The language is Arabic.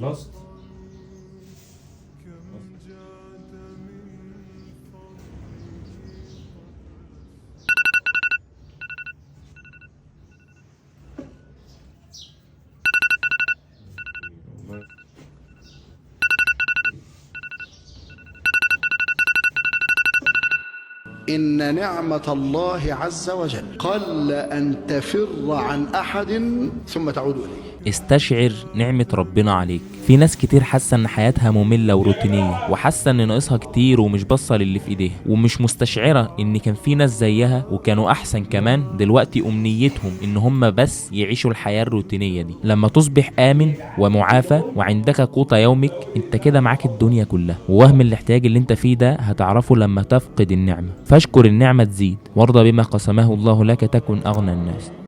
خلصت. إن نعمة الله عز وجل قل أن تفر عن أحد ثم تعود إليه. استشعر نعمة ربنا عليك. في ناس كتير حاسة ان حياتها مملة وروتينية، وحاسة ان ناقصها كتير ومش باصة للي في ايديها، ومش مستشعرة ان كان في ناس زيها وكانوا احسن كمان. دلوقتي امنيتهم ان هم بس يعيشوا الحياة الروتينية دي. لما تصبح امن ومعافى وعندك قوت يومك، انت كده معاك الدنيا كلها. ووهم الاحتياج اللي انت فيه ده هتعرفه لما تفقد النعمة. فاشكر النعمة تزيد، وارضى بما قسمه الله لك تكن اغنى الناس.